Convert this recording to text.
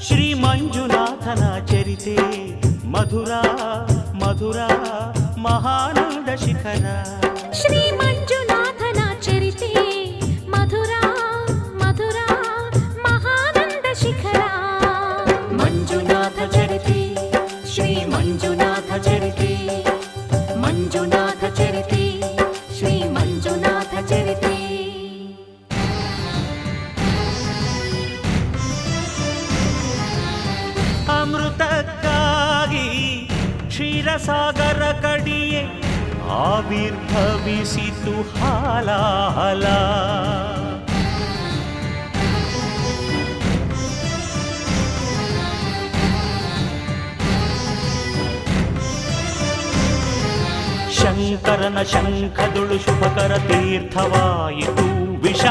ಶ್ರೀ ಮಂಜುನಾಥನ ಚರಿತೆ ಮಧುರ ಮಧುರ ಮಹಾನಂದ ಶಿಖರ. ಶ್ರೀ ಮಂಜುನಾಥನ ಚರಿತೆ ಮಧುರ ಮಧುರ ಮಹಾನಂದ ಶಿಖರ. ಮಂಜುನಾಥ ಚರಿತೆ ಶ್ರೀ ಮಂಜುನಾಥ ಚರಿತೆ ಮಂಜುನಾಥ ಚರಿತೆ ಶ್ರೀ ಮಂಜುನಾಥ ಚರಿತೆ. ಅಮೃತಕ್ಕಾಗಿ ಕ್ಷೀರಸಾಗರ ಕಡಿಯೇ ಆವಿರ್ಭವಿಸಿತು ಹಾಲಾಹಲ. ಶಂಕರನ ಶಂಖದುಳು ಶುಭಕರ ತೀರ್ಥವಾಯಿತು ವಿಷ.